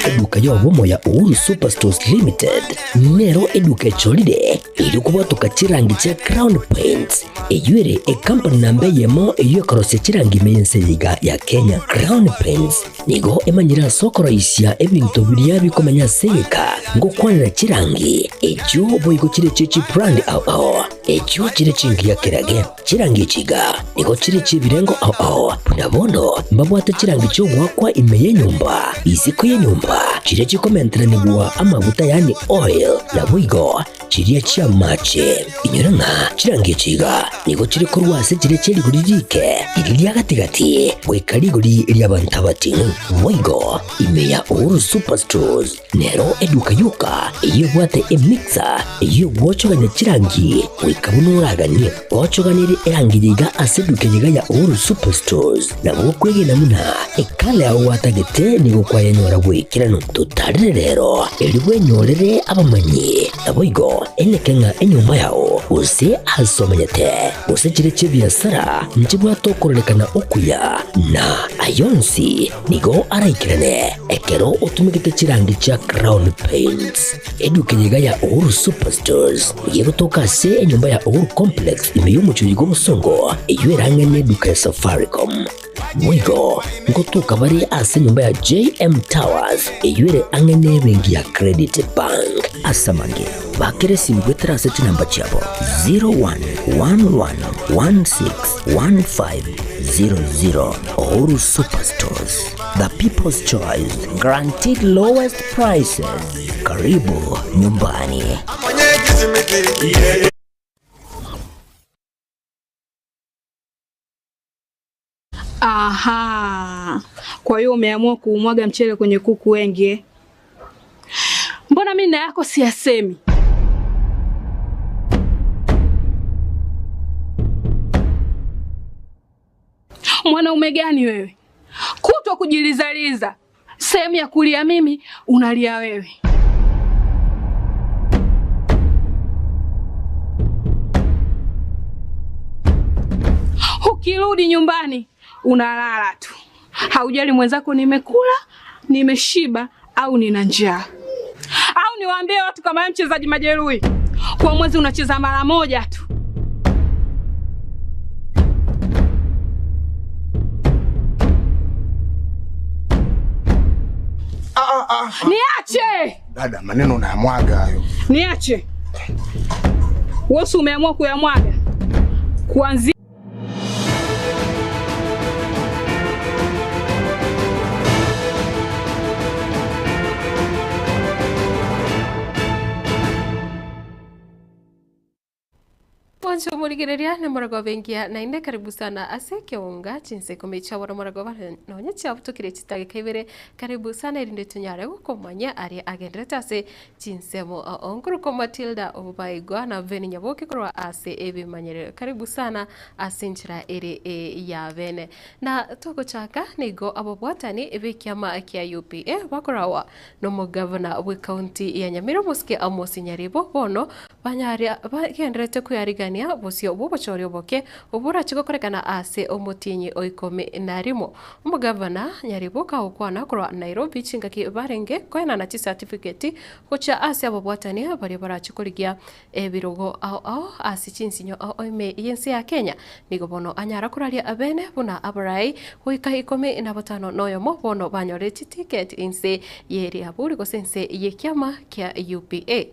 Eduka yobomo ya Uhuru Superstores Limited nero eduka cholide ili kubatuka chirangi cha Crown Paints eyure company nambe yemo iyo korose chirangi meyense yiga ya Kenya. Crown Paints nigo emanyira soko raisia ebintu biriya bikomanya seka ngo kwanira chirangi ejo boyigo chire chichi brand ao ejo chire chingi ya kirage chirangi chiga nigo chire chibirengo ao nabono mbabwate chirangi cyo wakwa imeye nyumba iziko ye nyumba chire chikomentera nigwa amavuta yani oil na wigo chiriya chia mache inyuranga chirangi chiga nigo chire korwase chire chiri guririke iriya gatigati wekariguri lyabantabati wigo imeya Uhuru Superstores nero eduka yuka iyo bwate emixer iyo bwochoganya chirangi wikabunuraganye bwochoganire erangi yiga aseduke yiga ya Uhuru Superstores na bwokwege namuna ekale aho watagete nigo kwayanyora gwikirano tutarire rero eliwe nyorere abamanyi naboigo enekenga enyumba yao use asomanyete use chire chibiasara njibwa tokorelekana okuya na ayonsi nigo araikirane ekero utumikite chirangi cha Crown Paints eduke yiga ya Uhuru Superstores yego toka se enyumba ya Uhuru Complex imeyumucho yigo musongo eyueranga neduka ya Safaricom wigo ngotuka bari ase nyumba ya JM Towers eyuere angene bengi ya Credit Bank asamange bakere simigwetera seti namba chabo 0111161500. Uhuru Superstores, the people's choice, guaranteed lowest prices. Karibu nyumbani. Aha, kwa hiyo umeamua kuumwaga mchele kwenye kuku wengi. Mbona mimi na yako siyasemi? Mwanaume gani wewe? Kutwa kujilizaliza. Sehemu ya kulia mimi, unalia wewe. Ukirudi nyumbani, unalala tu. Haujali mwenzako nimekula, nimeshiba au nina njaa. Au niwaambie watu kama mchezaji majeruhi, kwa mwezi unacheza mara moja tu. Niache! Dada, maneno unayamwaga hayo. Niache. Wewe umeamua kuyamwaga. Kuanzia Poncho muligereria na marago bengia na inde karibu sana ase Ekeonga Chinsa Ikomi chawara marago nonya chabu tukire chitage kaibere karibu sana irinde tunyare gukomanya ari agendrete ase Chinsa mo onkuruko Matildah Obaigwa na veni nyaboke kurwa ase ebe manyere karibu sana ase nchira ere ya vene na toko chaka nigo abobwatani ebe kiama kia UPA bakorawa no mo governor we county ya Nyamira muske amosi nyaribo bono banyaria bagendrete kuyarigania bosio bobochori oboke obura chiko korekana ase omotinyi Ikomi na rimo umugavana nyariboka okwana kurwa Nairobi chingaki barenge koena na certificate kocha ase abobwatani bari barachikorigia ebirogo ao ase chinsinyo oime yense ya Kenya nigo bono anyara kuraria abene buna abarai hoika Ikomi na batano noyo mo bono banyoreti ticket inse yeri aburi go sense yekiama kia UPA.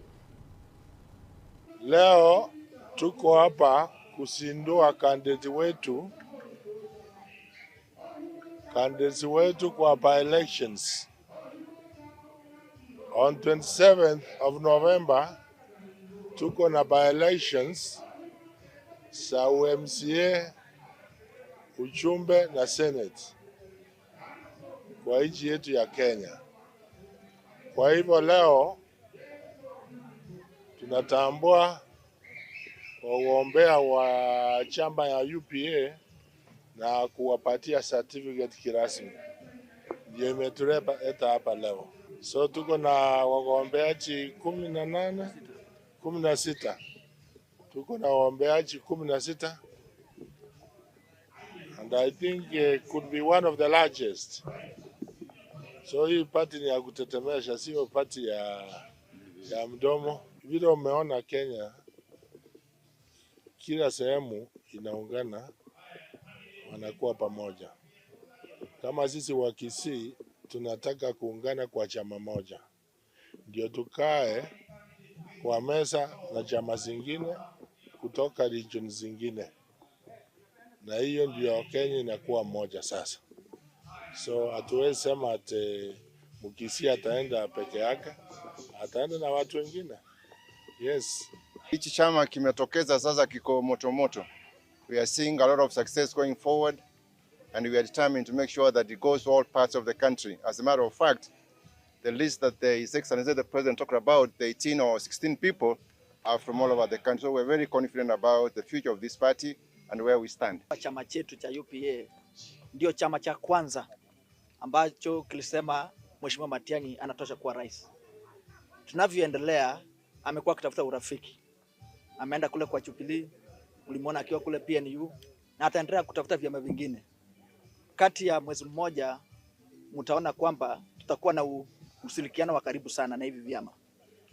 Leo tuko hapa kusindua kandidati wetu kwa by-elections. On 27th of November, tuko na by-elections sa UMCA, uchumbe na Senate kwa nchi yetu ya Kenya. Kwa hivyo leo tunatambua wagombea wa chama ya UPA na kuwapatia certificate kirasmi. Ndio imetuleta hapa leo. So tuko na wagombeaji 16. Tuko na wagombeaji 16. And I think it could be one of the largest So hii party ni ya kutetemesha, sio party ya mdomo. Vile umeona Kenya, kila sehemu inaungana, wanakuwa pamoja. Kama sisi wa Kisii tunataka kuungana kwa chama moja, ndio tukae kwa meza na chama zingine kutoka region zingine, na hiyo ndio Kenya inakuwa moja sasa. So hatuwezi sema ati Mkisii ataenda peke yake, ataenda na watu wengine. Yes. Hichi chama kimetokeza sasa, kiko moto moto. We are seeing a lot of success going forward, and we are determined to make sure that it goes to all parts of the country. As a matter of fact, the list that His Excellency the President talked about, the 18 or 16 people, are from all over the country. So we're very confident about the future of this party and where we stand. Chama chetu cha UPA ndio chama cha kwanza ambacho kilisema Mheshimiwa Matiang'i anatosha kuwa rais. Tunavyoendelea, amekuwa akitafuta urafiki. Ameenda kule kwa Jubilee, ulimwona akiwa kule PNU, na ataendelea kutafuta vyama vingine. Kati ya mwezi mmoja mtaona kwamba tutakuwa na ushirikiano wa karibu sana na hivi vyama.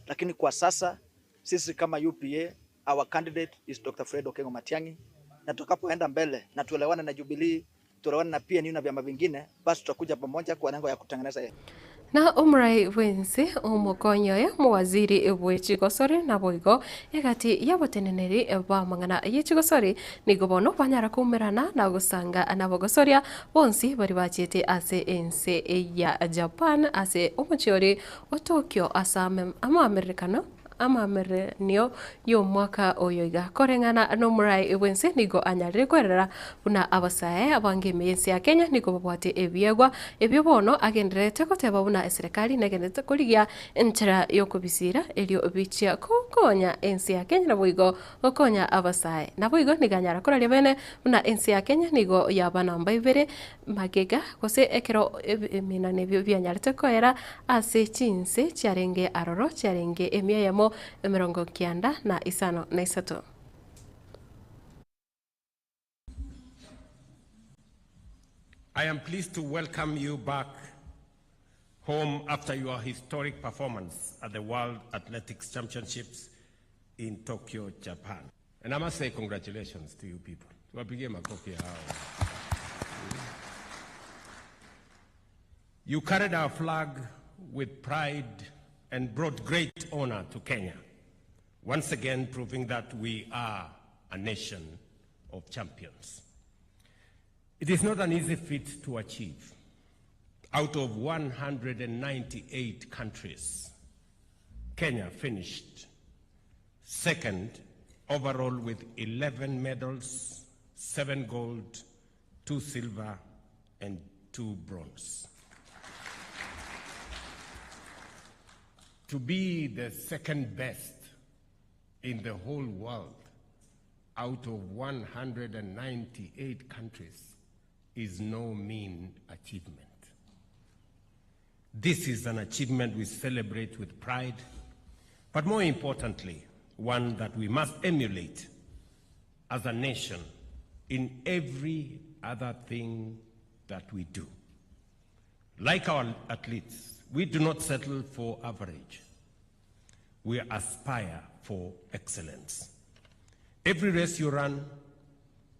Lakini kwa sasa sisi kama UPA, our candidate is Dr. Fred Okengo Matiang'i, na tutakapoenda mbele na tuelewane na Jubilee, tuelewane na PNU na vyama vingine, basi tutakuja pamoja kwa lengo ya kutengeneza na umrai wensi umukonyo ya muwaziri w'ekigosori na boigo egati yaboteneneri ba mangana y'ekigosori nigobono banyara kumirana na gusanga nabogosoria bonsi bari bachete ase ense ya Japan ase umuchiori o Tokyo asa amamerenio yo mwaka oyo igakoreng'ana n'omurai wense nigo anyarire kwerera buna abasae abangeme ensi ya Kenya nigo babwate ebiegwa ebyo bono agenderete goteba buna serikali negenete kurigia enchera yokubisira elio bichia kukonya ensi ya Kenya na boigo gokonya abasae na boigo niganyara koraria bene buna ensi ya Kenya nigo yaba namba 2 magega gose ekero eminane byo byanyarite koera ase Chinsa chiarenge aroro chiarenge emyemo emerongo kianda na isano na isato. I am pleased to welcome you back home after your historic performance at the World Athletics Championships in Tokyo, Japan. And I must say congratulations to you people. You carried our flag with pride and brought great honor to Kenya, once again proving that we are a nation of champions. It is not an easy feat to achieve. Out of 198 countries, Kenya finished second overall with 11 medals, 7 gold, 2 silver, and 2 bronze. To be the second best in the whole world out of 198 countries is no mean achievement. This is an achievement we celebrate with pride, but more importantly, one that we must emulate as a nation in every other thing that we do. Like our athletes, we do not settle for average. We aspire for excellence. Every race you run,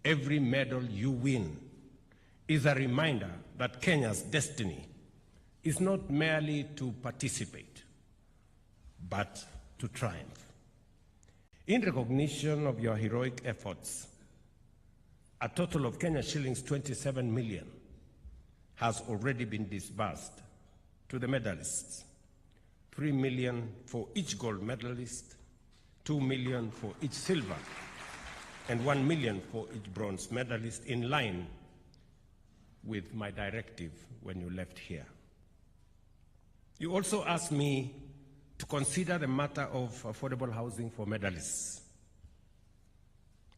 every medal you win is a reminder that Kenya's destiny is not merely to participate, but to triumph. In recognition of your heroic efforts, a total of Kenya shillings 27 million has already been disbursed to the medalists. 3 million for each gold medalist, 2 million for each silver, and 1 million for each bronze medalist, in line with my directive when you left here. You also asked me to consider the matter of affordable housing for medalists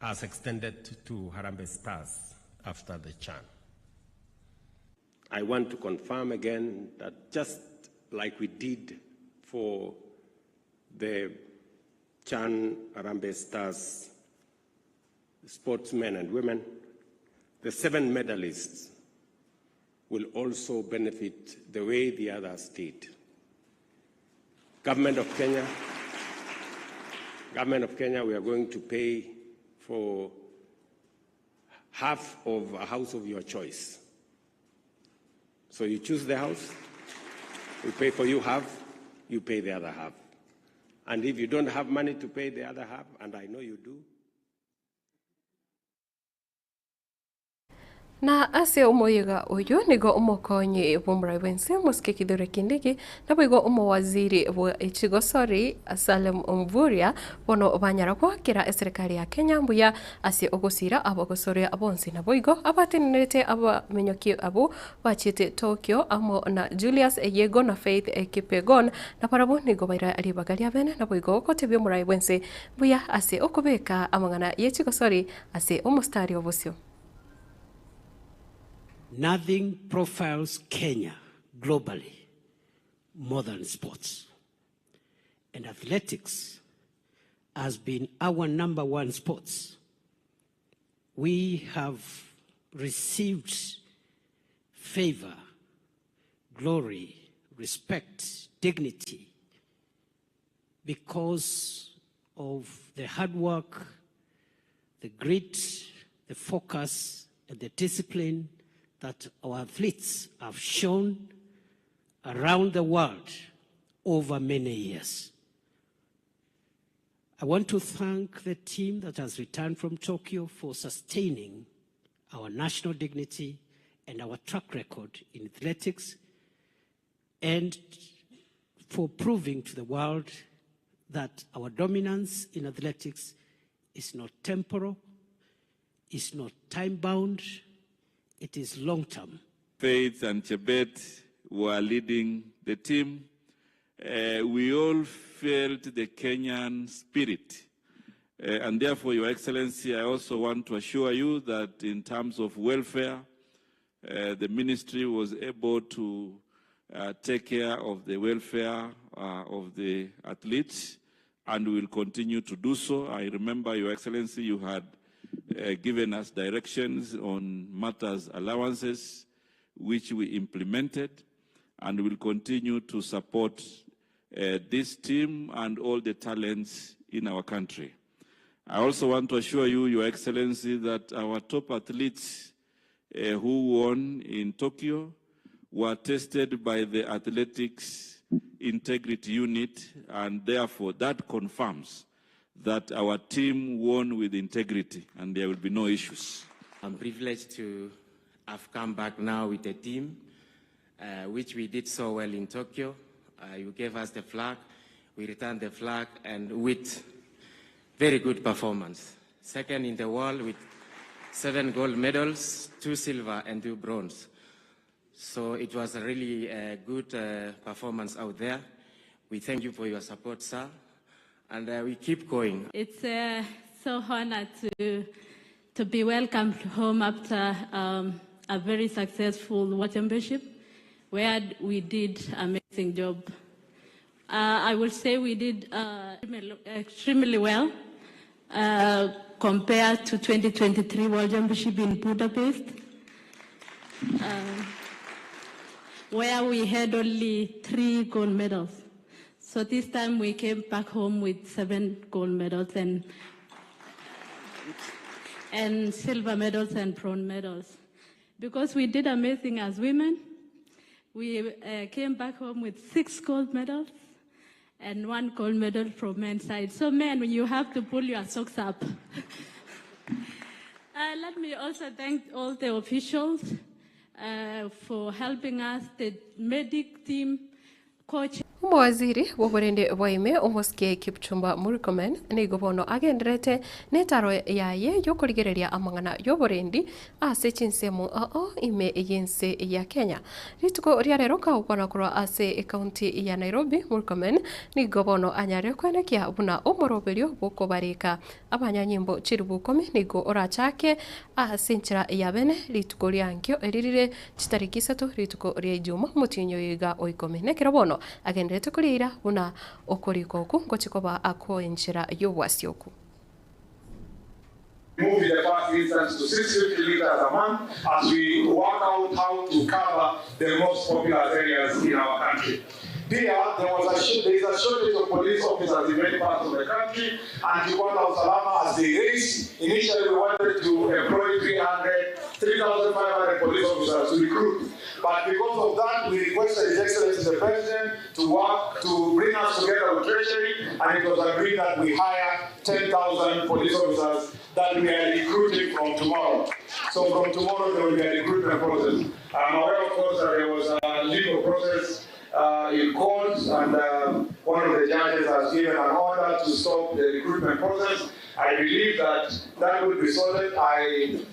as extended to Harambee Stars after the CHAN. I want to confirm again that just like we did for the CHAN Harambee Stars sportsmen and women, the 7 medalists will also benefit the way the others did. Government of Kenya, we are going to pay for half of a house of your choice. So you choose the house, we pay for you half, you pay the other half. And if you don't have money to pay the other half, and I know you do, na ase umoyiga uyu nigo umukonyi bumrai wense muske kidore kindiki na bwigo umowaziri wa ichigosori Salem Mvurya bono banyara kwa kira serikali ya Kenya mbuya ase ogosira abogosori abonsi na bwigo abatinete abamenyoki abo bachite Tokyo amo na Julius Eyego na Faith Ekipegon na parabo nigo baira alibagalia bene na bwigo kote bumrai wense mbuya ase okubeka amangana yechigosori ase umustari obosio. Nothing profiles Kenya globally more than sports. And athletics has been our #1 sports. We have received favor, glory, respect, dignity because of the hard work, the grit, the focus, and the discipline that our athletes have shown around the world over many years. I want to thank the team that has returned from Tokyo for sustaining our national dignity and our track record in athletics, and for proving to the world that our dominance in athletics is not temporal, is not time-bound, it is long-term. Faith and Chebet were leading the team. We all felt the Kenyan spirit. And therefore, Your Excellency, I also want to assure you that in terms of welfare, the ministry was able to take care of the welfare of the athletes, and will continue to do so. I remember, Your Excellency, you had given us directions on matters allowances, which we implemented, and will continue to support this team and all the talents in our country. I also want to assure you, Your Excellency, that our top athletes who won in Tokyo were tested by the Athletics Integrity Unit, and therefore that confirms that our team won with integrity and there will be no issues. I'm privileged to have come back now with a team, which we did so well in Tokyo. You gave us the flag, we returned the flag, and with very good performance. Second in the world with 7 gold medals, 2 silver and 2 bronze. So it was a really good performance out there. We thank you for your support, sir. And we keep going. It's so honored to be welcomed home after a very successful World Championship, where we did an amazing job. I will say we did extremely well compared to 2023 World Championship in Budapest, where we had only 3 gold medals. So this time we came back home with 7 gold medals and silver medals and bronze medals. Because we did amazing as women, we came back home with 6 gold medals and 1 gold medal from men's side. So men, you have to pull your socks up. Let me also thank all the officials for helping us, the medic team, coach. Umwaziri woborende waime umuske Kipchumba Murkomen ni gobono agenderete netaro yaye yokorigereria amangana yoborendi ase chinsemo ime yense ya Kenya rituko riarero ka ukwana kura ase county ya Nairobi. Murkomen ni gobono anyare kwenekia buna umoroberio bokobarika abanyanyimbo chirubukomi nigo orachake asinchira yabene rituko riankyo eririre chitariki 3 rituko ria Ijumaa mutinyo yiga Ikomi nekirobono agendere tukulira una okoriko ku ngochikoba akoenchera yobwasyoku. moved in the first instance to 650 liters a month as we work out how to cover the most popular areas in our country. Here, there is a shortage of police officers in many parts of the country, and Ikomi Usalama, as they raised, initially we wanted to employ 3,500 police officers to recruit. But because of that, we requested His Excellency the President to work to bring us together with Treasury, and it was agreed that we hire 10,000 police officers that we are recruiting from tomorrow. So from tomorrow there will be a recruitment process. I'm aware, of course, that there was a legal process in court, and one of the judges has given an order to stop the recruitment process. I believe that would be sorted. I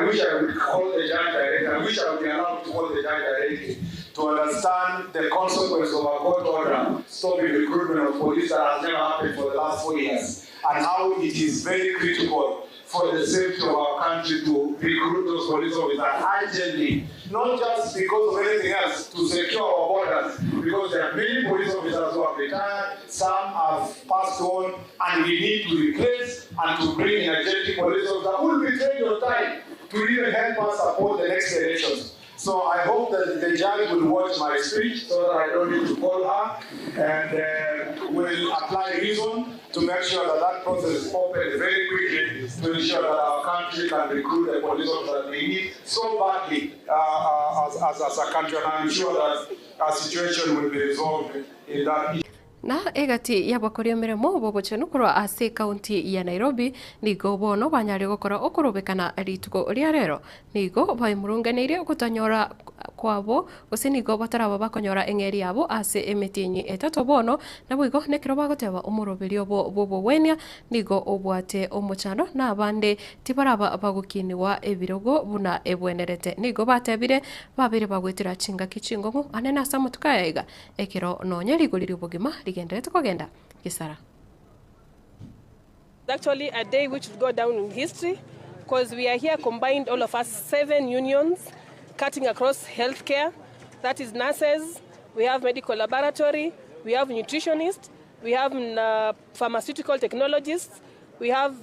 wish I would call the judge directly. I wish I would be allowed to call the judge directly to understand the consequence of a court order stopping recruitment of police that has never happened for the last 4 years, and how it is very critical for the safety of our country to recruit those police officers urgently, not just because of anything else, to secure our borders, because there are many police officers who have retired, some have passed on, and we need to replace and to bring energetic police officers who will be trained on time to even help us support the next elections. So I hope that the judge will watch my speech so that I don't need to call her, and will apply reason to make sure that that process is opened very quickly to ensure that our country can recruit the police officers that we need so badly as a country. And I'm sure that our situation will be resolved in that issue. Na egati ya bakoria miremo bobochenu kurwa ase county ya Nairobi nigo bono banyari gukora okurubikana rituko ria rero nigo baimurunganiire gutanyora kwabo gose nigo bataraba bakonyora engeri yabo ase emetinyi etato bono na bwigo nekiro bagoteba umuroberio bobo wenia nigo obwate omuchano na abande tibaraba bagukiniwa ebirogo buna ebwenerete nigo batebire babire bagwitira chinga kichingo anena samutukayaiga ekiro nonyeri guliri bugima Kisara. Actually a day which will go down in history because we are here combined, all of us, 7 unions cutting across healthcare. That is nurses, we have medical laboratory, we have nutritionists, we have pharmaceutical technologists, we have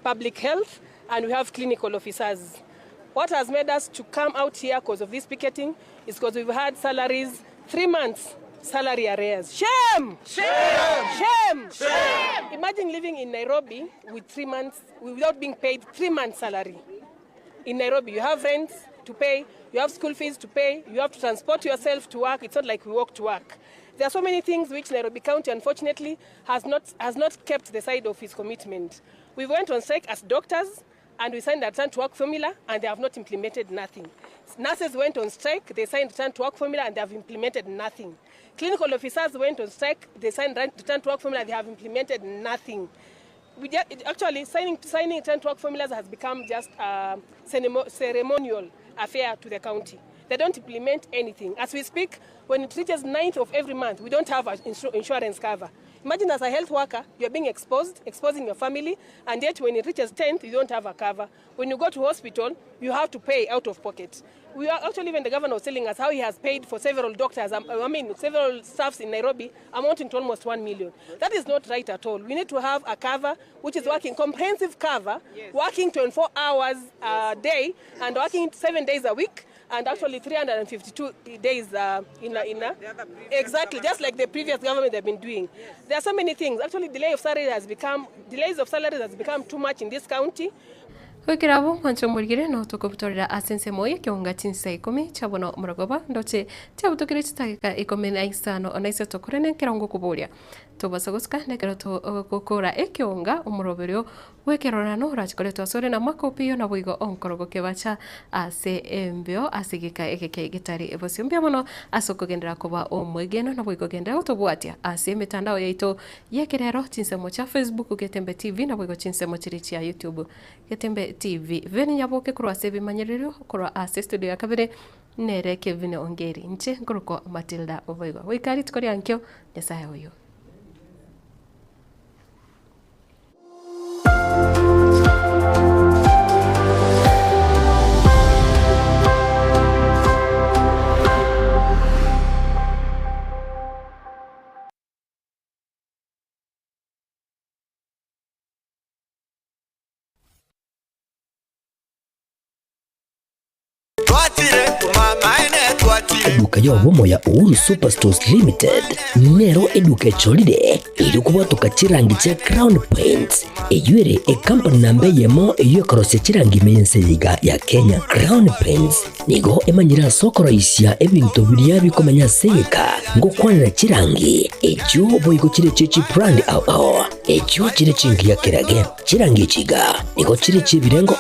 public health, and we have clinical officers. What has made us to come out here because of this picketing is because we've had salaries 3 months. Salary arrears. Shame! Shame! Shame! Shame! Imagine living in Nairobi with 3 months, without being paid 3 months salary. In Nairobi, you have rent to pay, you have school fees to pay, you have to transport yourself to work. It's not like we walk to work. There are so many things which Nairobi County, unfortunately, has not kept the side of its commitment. We went on strike as doctors, and we signed a return to work formula, and they have not implemented nothing. Nurses went on strike, they signed return to work formula, and they have implemented nothing. Clinical officers went on strike, they signed return to work formula, they have implemented nothing. Actually, signing return to work formulas has become just a ceremonial affair to the county. They don't implement anything. As we speak, when it reaches 9th of every month, we don't have an insurance cover. Imagine as a health worker, you're being exposing your family, and yet when it reaches 10th, you don't have a cover. When you go to hospital, you have to pay out of pocket. We are actually, even the governor was telling us how he has paid for several doctors, several staffs in Nairobi, amounting to almost 1 million. That is not right at all. We need to have a cover which is working, comprehensive cover, working 24 hours a day, and working 7 days a week, and actually 352 days exactly, just like the previous government have been doing. There are so many things. Actually, delays of salaries has become too much in this county. Wikirabo mwancho murigire no tukubutorera asense moye Ekeonga Chinsa Ikomi chabono muragoba ndoche chabutokire chitagika Ikomi na isano onaisa tokurene kirongo kuburia tubasaguska nekero to gukura Ekeonga umuroberio wekerorano rachikoretwa sore na makopio na bwigo onkorogo kebacha ase embio asigika ekeke gitari ebosimbia mono asokogendera kuba omwegeno na bwigo gendera utobwatia ase mitandao yaito yekerero Chinsa mocha Facebook Getembe TV na bwigo Chinsa mochirichi ya YouTube Getembe TV veni nyaboke kurwa sebi manyerero kurwa ase studio ya kabere nere Kevin Ongeri nche nguruko Matildah Obaigwa wikari tukori ankyo nyasaye oyo eduka y'obumo ya Uhuru Superstores Limited nero eduka echolide ili kubwatuka chirangi cha Crown Paints eyuere company nambe yemo eyokorose chirangi mense yiga ya Kenya. Crown Paints nigo emanyira sokoroisia ebintu biria bikomanya seka ngo kwanira chirangi echo boigo chire chichi brand ao echo chire chingi ya kirage chirangi chiga nigo chire chibirengo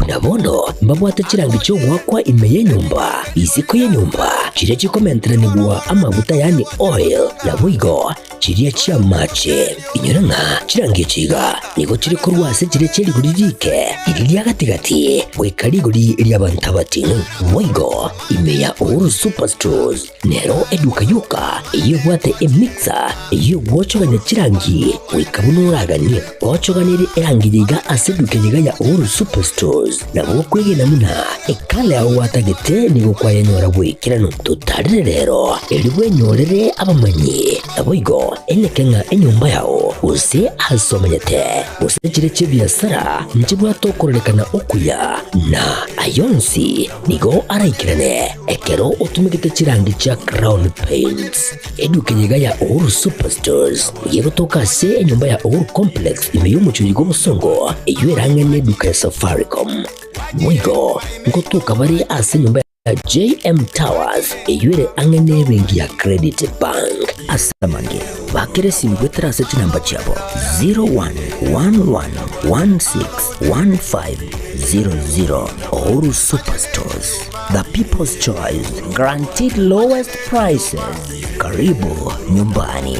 punabono mbabwata chirangi cyo gwakwa ime y'enyumba iziko y'enyumba chire chikomenteranibwa amavuta yani oil na bwigo chiriya chia mache inyoranga chirangi chiga nigo chire kurwase chire cheri guririke iriya gatigati wekariguri lyabantabati bwigo ime ya Uhuru Superstores nero eduka yuka iyo bwate emixer iyo gwochoganya chirangi wekabunuraganie gwochoganire erangi yiga aseduke yiga ya Uhuru Superstores na gwokwege namuna ekale aho watagete nigo kwayanyora bwikirano tutarire rero eri bwenyorere abamanyi aboigo enekenga enyumba yao use asomanyete use chire chibiasara njibwa tokorekana okuya na ayonsi nigo araikirane ekero utumikite chirangi cha Crown Paints eduke yiga ya Uhuru Superstores yego tokase enyumba ya Uhuru Complex imeyumucho yigo musongo eyuerangene eduka ya Safaricom mwigo ngotuka bari ase nyumba ya JM Towers eyuere angene bengi ya Credit Bank asamange bakere simbwetera seti namba chabo 0111161500 Uhuru Superstores, the people's choice, guaranteed lowest prices. Karibu nyumbani.